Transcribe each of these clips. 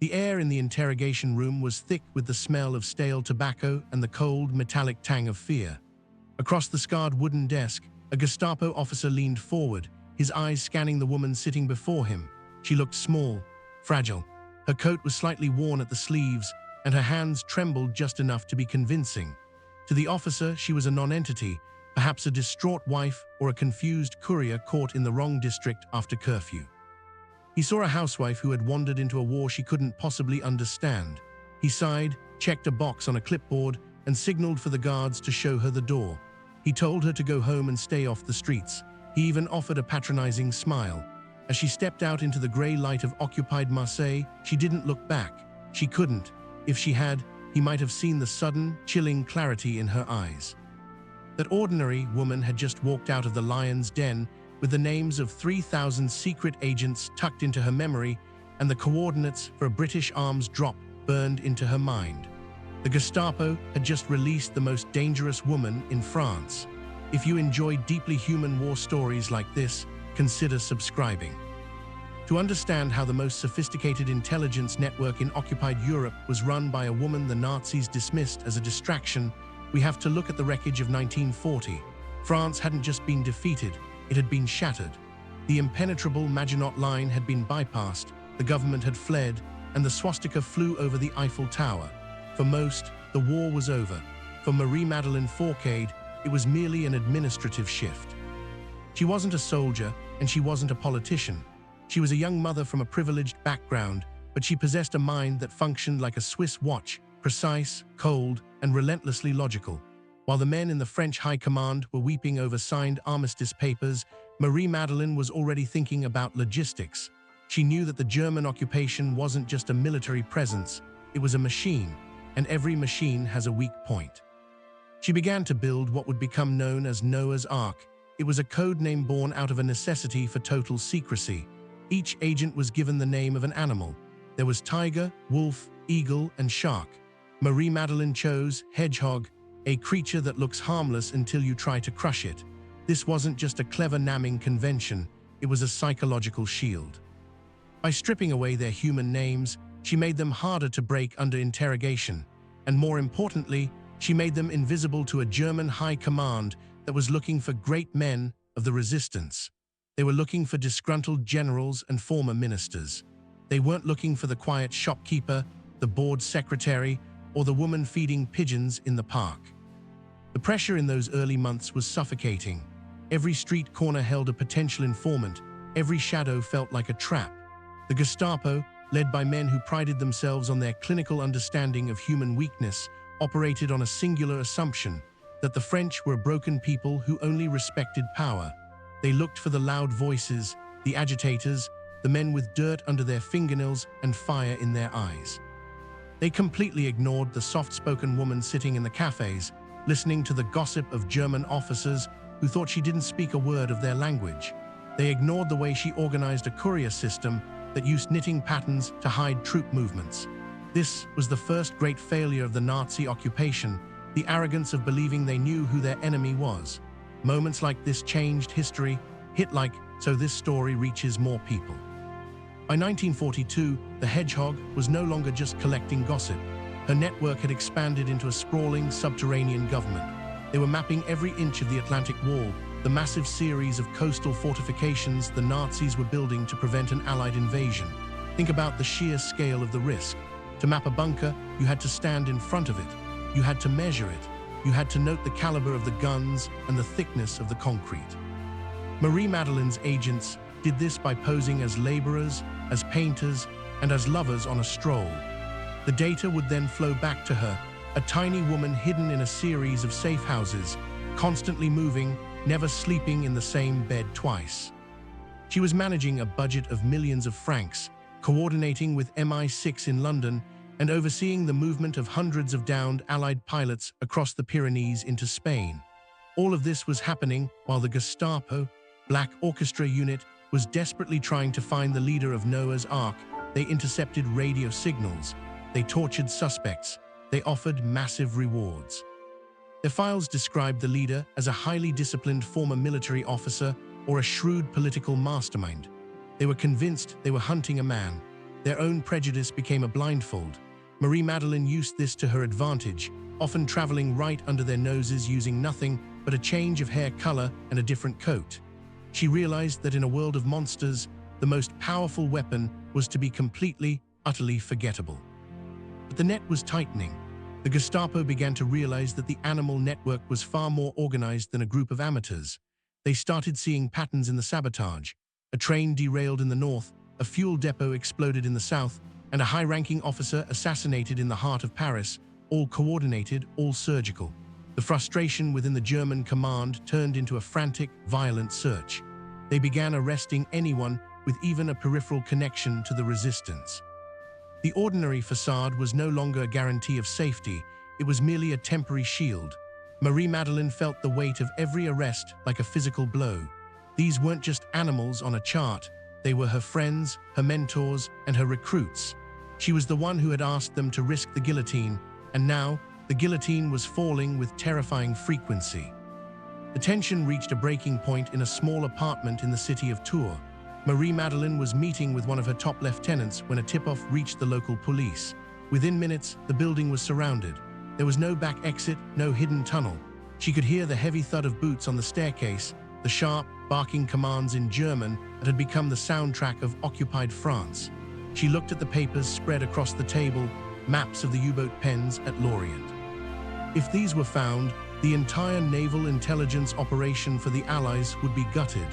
The air in the interrogation room was thick with the smell of stale tobacco and the cold, metallic tang of fear. Across the scarred wooden desk, a Gestapo officer leaned forward, his eyes scanning the woman sitting before him. She looked small, fragile. Her coat was slightly worn at the sleeves, and her hands trembled just enough to be convincing. To the officer, she was a non-entity, perhaps a distraught wife or a confused courier caught in the wrong district after curfew. He saw a housewife who had wandered into a war she couldn't possibly understand. He sighed, checked a box on a clipboard, and signaled for the guards to show her the door. He told her to go home and stay off the streets. He even offered a patronizing smile. As she stepped out into the gray light of occupied Marseille, she didn't look back. She couldn't. If she had, he might have seen the sudden, chilling clarity in her eyes. That ordinary woman had just walked out of the lion's den with the names of 3,000 secret agents tucked into her memory and the coordinates for a British arms drop burned into her mind. The Gestapo had just released the most dangerous woman in France. If you enjoy deeply human war stories like this, consider subscribing. To understand how the most sophisticated intelligence network in occupied Europe was run by a woman the Nazis dismissed as a distraction, we have to look at the wreckage of 1940. France hadn't just been defeated, it had been shattered. The impenetrable Maginot Line had been bypassed, the government had fled, and the swastika flew over the Eiffel Tower. For most, the war was over. For Marie-Madeleine Fourcade, it was merely an administrative shift. She wasn't a soldier, and she wasn't a politician. She was a young mother from a privileged background, but she possessed a mind that functioned like a Swiss watch, precise, cold, and relentlessly logical. While the men in the French High Command were weeping over signed armistice papers, Marie-Madeleine was already thinking about logistics. She knew that the German occupation wasn't just a military presence, it was a machine, and every machine has a weak point. She began to build what would become known as Noah's Ark. It was a code name born out of a necessity for total secrecy. Each agent was given the name of an animal. There was tiger, wolf, eagle, and shark. Marie-Madeleine chose hedgehog, a creature that looks harmless until you try to crush it. This wasn't just a clever naming convention, it was a psychological shield. By stripping away their human names, she made them harder to break under interrogation, and more importantly, she made them invisible to a German high command that was looking for great men of the resistance. They were looking for disgruntled generals and former ministers. They weren't looking for the quiet shopkeeper, the board secretary, or the woman feeding pigeons in the park. The pressure in those early months was suffocating. Every street corner held a potential informant. Every shadow felt like a trap. The Gestapo, led by men who prided themselves on their clinical understanding of human weakness, operated on a singular assumption that the French were a broken people who only respected power. They looked for the loud voices, the agitators, the men with dirt under their fingernails and fire in their eyes. They completely ignored the soft-spoken woman sitting in the cafes, listening to the gossip of German officers who thought she didn't speak a word of their language. They ignored the way she organized a courier system that used knitting patterns to hide troop movements. This was the first great failure of the Nazi occupation, the arrogance of believing they knew who their enemy was. Moments like this changed history, hit like, so this story reaches more people. By 1942, the hedgehog was no longer just collecting gossip. Her network had expanded into a sprawling subterranean government. They were mapping every inch of the Atlantic Wall, the massive series of coastal fortifications the Nazis were building to prevent an Allied invasion. Think about the sheer scale of the risk. To map a bunker, you had to stand in front of it. You had to measure it. You had to note the caliber of the guns and the thickness of the concrete. Marie-Madeleine's agents did this by posing as laborers, as painters, and as lovers on a stroll. The data would then flow back to her, a tiny woman hidden in a series of safe houses, constantly moving, never sleeping in the same bed twice. She was managing a budget of millions of francs, coordinating with MI6 in London, and overseeing the movement of hundreds of downed Allied pilots across the Pyrenees into Spain. All of this was happening while the Gestapo, Black Orchestra unit, was desperately trying to find the leader of Noah's Ark. They intercepted radio signals. They tortured suspects. They offered massive rewards. Their files described the leader as a highly disciplined former military officer or a shrewd political mastermind. They were convinced they were hunting a man, Their own prejudice became a blindfold. Marie-Madeleine used this to her advantage, often traveling right under their noses using nothing but a change of hair color and a different coat. She realized that in a world of monsters, the most powerful weapon was to be completely, utterly forgettable. But the net was tightening. The Gestapo began to realize that the animal network was far more organized than a group of amateurs. They started seeing patterns in the sabotage. A train derailed in the north, a fuel depot exploded in the south, and a high-ranking officer assassinated in the heart of Paris, all coordinated, all surgical. The frustration within the German command turned into a frantic, violent search. They began arresting anyone with even a peripheral connection to the resistance. The ordinary facade was no longer a guarantee of safety, it was merely a temporary shield. Marie-Madeleine felt the weight of every arrest like a physical blow. These weren't just animals on a chart, they were her friends, her mentors, and her recruits. She was the one who had asked them to risk the guillotine, and now, the guillotine was falling with terrifying frequency. The tension reached a breaking point in a small apartment in the city of Tours. Marie-Madeleine was meeting with one of her top lieutenants when a tip-off reached the local police. Within minutes, the building was surrounded. There was no back exit, no hidden tunnel. She could hear the heavy thud of boots on the staircase, the sharp, barking commands in German that had become the soundtrack of occupied France. She looked at the papers spread across the table, maps of the U-boat pens at Lorient. If these were found, the entire naval intelligence operation for the Allies would be gutted.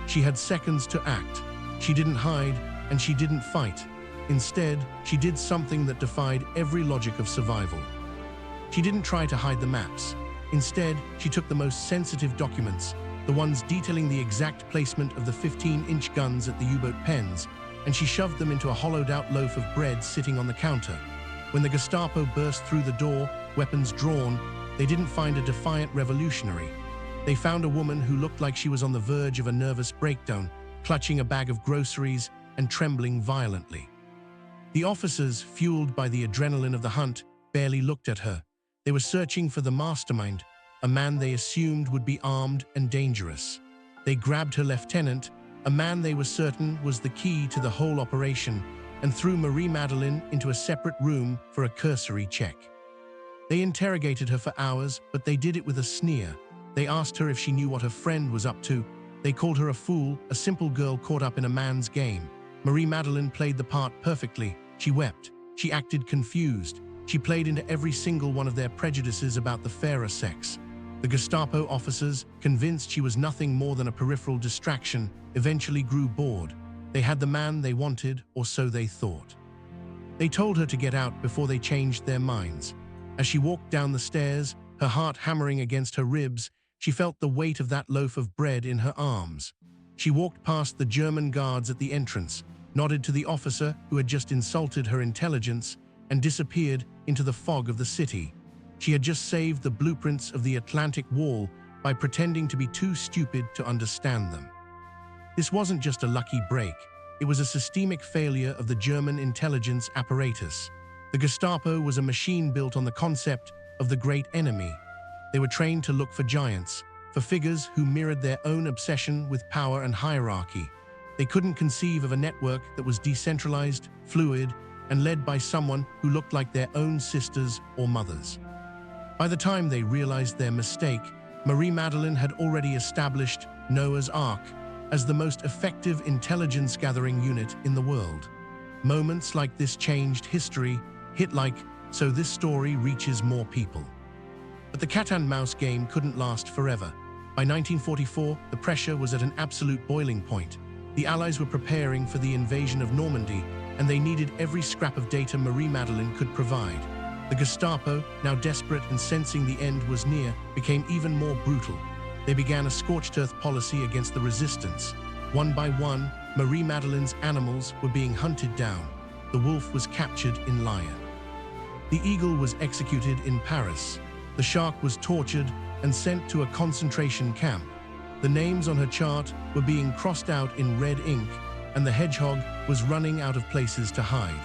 She had seconds to act. She didn't hide, and she didn't fight. Instead, she did something that defied every logic of survival. She didn't try to hide the maps. Instead, she took the most sensitive documents, the ones detailing the exact placement of the 15-inch guns at the U-boat pens, and she shoved them into a hollowed-out loaf of bread sitting on the counter. When the Gestapo burst through the door, weapons drawn, they didn't find a defiant revolutionary. They found a woman who looked like she was on the verge of a nervous breakdown, clutching a bag of groceries and trembling violently. The officers, fueled by the adrenaline of the hunt, barely looked at her. They were searching for the mastermind, a man they assumed would be armed and dangerous. They grabbed her lieutenant, a man they were certain was the key to the whole operation, and threw Marie-Madeleine into a separate room for a cursory check. They interrogated her for hours, but they did it with a sneer. They asked her if she knew what her friend was up to. They called her a fool, a simple girl caught up in a man's game. Marie-Madeleine played the part perfectly. She wept. She acted confused. She played into every single one of their prejudices about the fairer sex. The Gestapo officers, convinced she was nothing more than a peripheral distraction, eventually grew bored. They had the man they wanted, or so they thought. They told her to get out before they changed their minds. As she walked down the stairs, her heart hammering against her ribs, she felt the weight of that loaf of bread in her arms. She walked past the German guards at the entrance, nodded to the officer who had just insulted her intelligence, and disappeared into the fog of the city. She had just saved the blueprints of the Atlantic Wall by pretending to be too stupid to understand them. This wasn't just a lucky break. It was a systemic failure of the German intelligence apparatus. The Gestapo was a machine built on the concept of the great enemy. They were trained to look for giants, for figures who mirrored their own obsession with power and hierarchy. They couldn't conceive of a network that was decentralized, fluid, and led by someone who looked like their own sisters or mothers. By the time they realized their mistake, Marie-Madeleine had already established Noah's Ark as the most effective intelligence-gathering unit in the world. Moments like this changed history, hit like, so this story reaches more people. But the cat-and-mouse game couldn't last forever. By 1944, the pressure was at an absolute boiling point. The Allies were preparing for the invasion of Normandy, and they needed every scrap of data Marie-Madeleine could provide. The Gestapo, now desperate and sensing the end was near, became even more brutal. They began a scorched earth policy against the resistance. One by one, Marie-Madeleine's animals were being hunted down. The wolf was captured in Lyon. The eagle was executed in Paris. The shark was tortured and sent to a concentration camp. The names on her chart were being crossed out in red ink, and the hedgehog was running out of places to hide.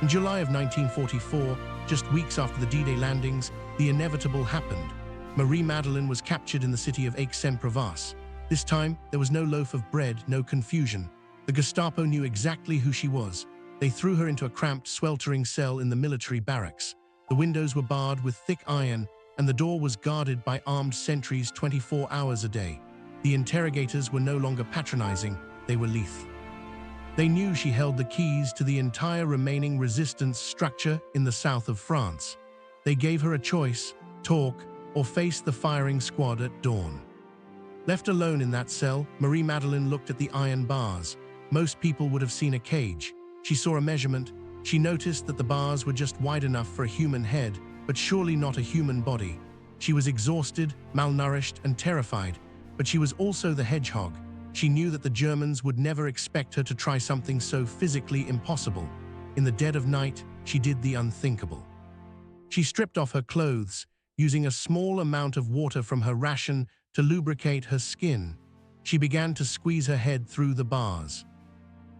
In July of 1944, just weeks after the D-Day landings, the inevitable happened. Marie-Madeleine was captured in the city of Aix-en-Provence. This time, there was no loaf of bread, no confusion. The Gestapo knew exactly who she was. They threw her into a cramped, sweltering cell in the military barracks. The windows were barred with thick iron, and the door was guarded by armed sentries 24 hours a day. The interrogators were no longer patronizing, they were lethal. They knew she held the keys to the entire remaining resistance structure in the south of France. They gave her a choice: talk or face the firing squad at dawn. Left alone in that cell, Marie-Madeleine looked at the iron bars. Most people would have seen a cage. She saw a measurement. She noticed that the bars were just wide enough for a human head, but surely not a human body. She was exhausted, malnourished, and terrified, but she was also the hedgehog. She knew that the Germans would never expect her to try something so physically impossible. In the dead of night, she did the unthinkable. She stripped off her clothes, using a small amount of water from her ration to lubricate her skin. She began to squeeze her head through the bars.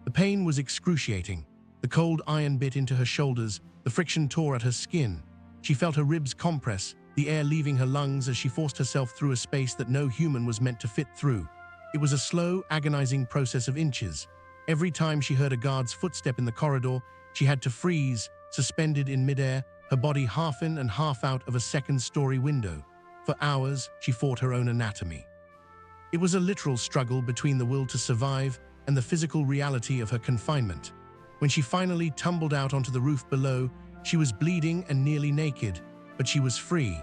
The pain was excruciating. The cold iron bit into her shoulders, the friction tore at her skin. She felt her ribs compress, the air leaving her lungs as she forced herself through a space that no human was meant to fit through. It was a slow, agonizing process of inches. Every time she heard a guard's footstep in the corridor, she had to freeze, suspended in midair, her body half in and half out of a second-story window. For hours, she fought her own anatomy. It was a literal struggle between the will to survive and the physical reality of her confinement. When she finally tumbled out onto the roof below, she was bleeding and nearly naked, but she was free.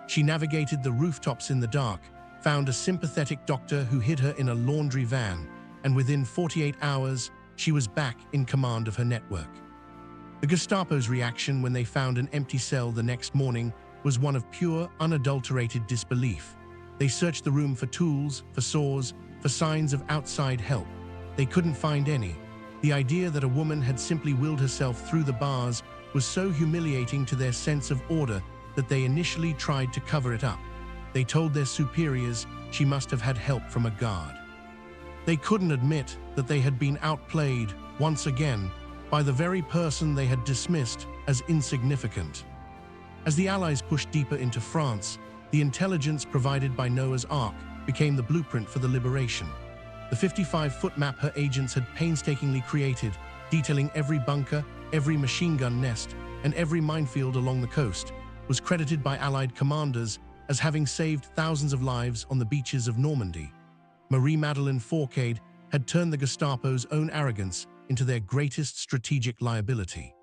She navigated the rooftops in the dark, found a sympathetic doctor who hid her in a laundry van, and within 48 hours, she was back in command of her network. The Gestapo's reaction when they found an empty cell the next morning was one of pure, unadulterated disbelief. They searched the room for tools, for saws, for signs of outside help. They couldn't find any. The idea that a woman had simply willed herself through the bars was so humiliating to their sense of order that they initially tried to cover it up. They told their superiors she must have had help from a guard. They couldn't admit that they had been outplayed, once again, by the very person they had dismissed as insignificant. As the Allies pushed deeper into France, the intelligence provided by Noah's Ark became the blueprint for the liberation. The 55-foot map her agents had painstakingly created, detailing every bunker, every machine gun nest, and every minefield along the coast, was credited by Allied commanders as having saved thousands of lives on the beaches of Normandy. Marie-Madeleine Fourcade had turned the Gestapo's own arrogance into their greatest strategic liability.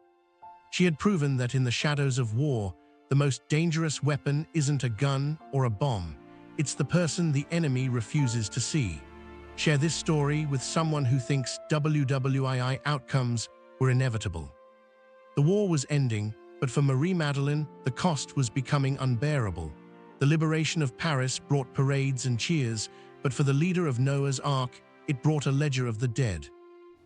She had proven that in the shadows of war, the most dangerous weapon isn't a gun or a bomb. It's the person the enemy refuses to see. Share this story with someone who thinks WWII outcomes were inevitable. The war was ending, but for Marie-Madeleine, the cost was becoming unbearable. The liberation of Paris brought parades and cheers, but for the leader of Noah's Ark, it brought a ledger of the dead.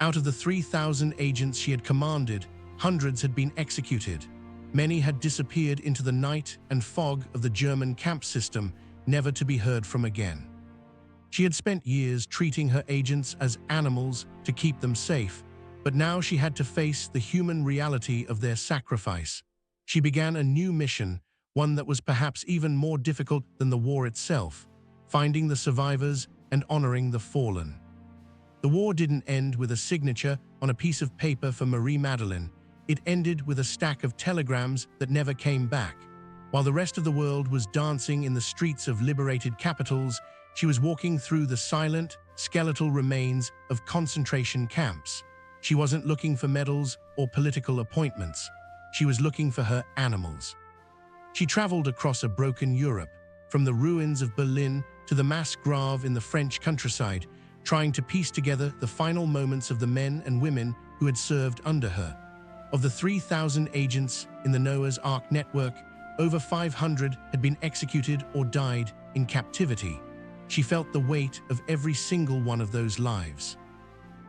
Out of the 3,000 agents she had commanded, hundreds had been executed. Many had disappeared into the night and fog of the German camp system, never to be heard from again. She had spent years treating her agents as animals to keep them safe, but now she had to face the human reality of their sacrifice. She began a new mission, one that was perhaps even more difficult than the war itself: finding the survivors and honoring the fallen. The war didn't end with a signature on a piece of paper for Marie-Madeleine. It ended with a stack of telegrams that never came back. While the rest of the world was dancing in the streets of liberated capitals, she was walking through the silent, skeletal remains of concentration camps. She wasn't looking for medals or political appointments. She was looking for her animals. She traveled across a broken Europe, from the ruins of Berlin to the mass grave in the French countryside, trying to piece together the final moments of the men and women who had served under her. Of the 3,000 agents in the Noah's Ark network, over 500 had been executed or died in captivity. She felt the weight of every single one of those lives.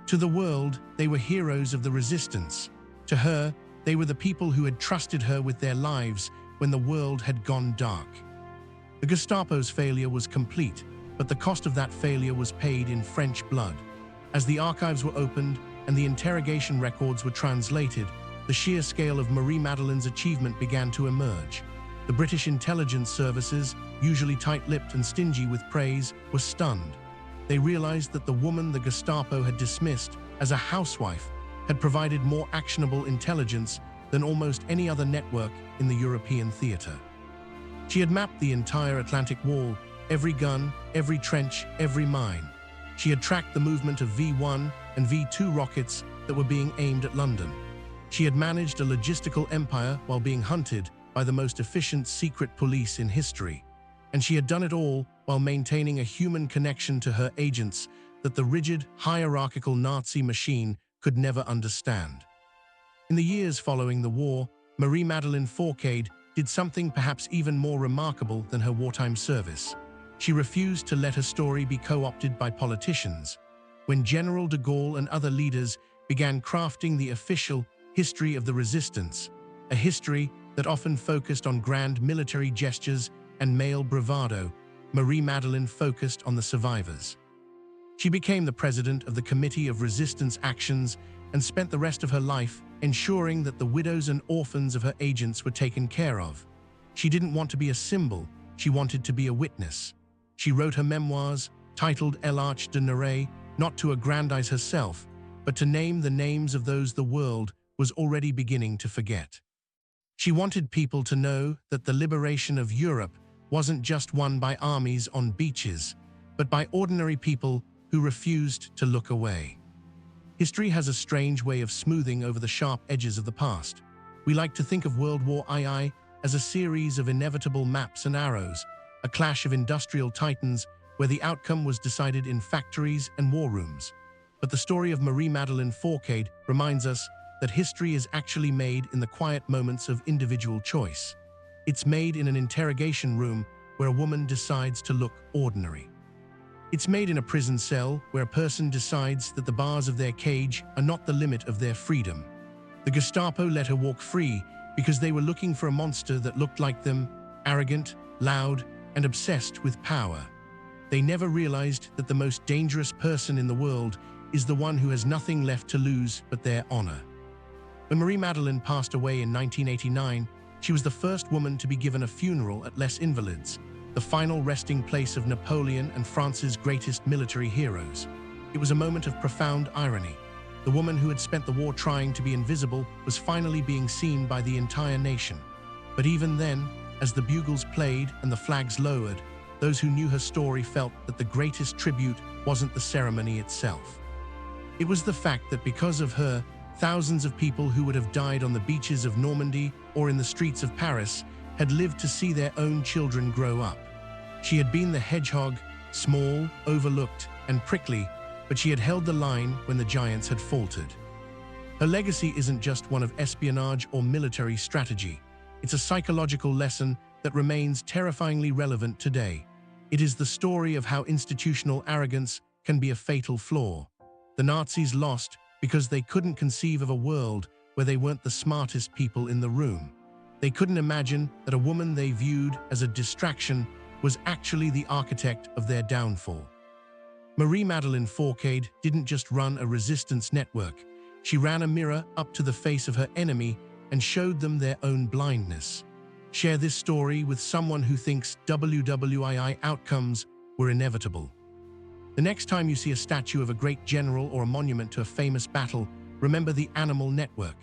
To the world, they were heroes of the resistance. To her, they were the people who had trusted her with their lives when the world had gone dark. The Gestapo's failure was complete, but the cost of that failure was paid in French blood. As the archives were opened and the interrogation records were translated, the sheer scale of Marie-Madeleine's achievement began to emerge. The British intelligence services, usually tight-lipped and stingy with praise, were stunned. They realized that the woman the Gestapo had dismissed as a housewife had provided more actionable intelligence than almost any other network in the European theater. She had mapped the entire Atlantic Wall, every gun, every trench, every mine. She had tracked the movement of V-1 and V-2 rockets that were being aimed at London. She had managed a logistical empire while being hunted by the most efficient secret police in history. And she had done it all while maintaining a human connection to her agents that the rigid, hierarchical Nazi machine could never understand. In the years following the war, Marie-Madeleine Fourcade did something perhaps even more remarkable than her wartime service. She refused to let her story be co-opted by politicians. When General de Gaulle and other leaders began crafting the official history of the resistance, a history that often focused on grand military gestures and male bravado, Marie-Madeleine focused on the survivors. She became the president of the Committee of Resistance Actions and spent the rest of her life ensuring that the widows and orphans of her agents were taken care of. She didn't want to be a symbol, she wanted to be a witness. She wrote her memoirs, titled L'Arche de Noé, not to aggrandize herself, but to name the names of those the world was already beginning to forget. She wanted people to know that the liberation of Europe wasn't just won by armies on beaches, but by ordinary people who refused to look away. History has a strange way of smoothing over the sharp edges of the past. We like to think of World War II as a series of inevitable maps and arrows, a clash of industrial titans where the outcome was decided in factories and war rooms. But the story of Marie-Madeleine Fourcade reminds us that history is actually made in the quiet moments of individual choice. It's made in an interrogation room where a woman decides to look ordinary. It's made in a prison cell where a person decides that the bars of their cage are not the limit of their freedom. The Gestapo let her walk free because they were looking for a monster that looked like them, arrogant, loud, and obsessed with power. They never realized that the most dangerous person in the world is the one who has nothing left to lose but their honor. When Marie-Madeleine passed away in 1989, she was the first woman to be given a funeral at Les Invalides, the final resting place of Napoleon and France's greatest military heroes. It was a moment of profound irony. The woman who had spent the war trying to be invisible was finally being seen by the entire nation. But even then, as the bugles played and the flags lowered, those who knew her story felt that the greatest tribute wasn't the ceremony itself. It was the fact that because of her, thousands of people who would have died on the beaches of Normandy or in the streets of Paris had lived to see their own children grow up. She had been the hedgehog, small, overlooked, and prickly, but she had held the line when the giants had faltered. Her legacy isn't just one of espionage or military strategy. It's a psychological lesson that remains terrifyingly relevant today. It is the story of how institutional arrogance can be a fatal flaw. The Nazis lost because they couldn't conceive of a world where they weren't the smartest people in the room. They couldn't imagine that a woman they viewed as a distraction was actually the architect of their downfall. Marie-Madeleine Fourcade didn't just run a resistance network. She ran a mirror up to the face of her enemy and showed them their own blindness. Share this story with someone who thinks WWII outcomes were inevitable. The next time you see a statue of a great general or a monument to a famous battle, remember the animal network.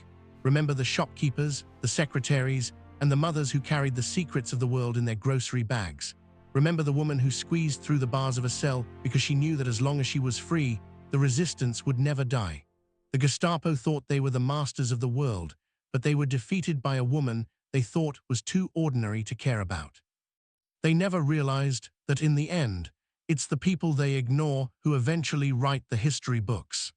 Remember the shopkeepers, the secretaries, and the mothers who carried the secrets of the world in their grocery bags. Remember the woman who squeezed through the bars of a cell because she knew that as long as she was free, the resistance would never die. The Gestapo thought they were the masters of the world, but they were defeated by a woman they thought was too ordinary to care about. They never realized that in the end, it's the people they ignore who eventually write the history books.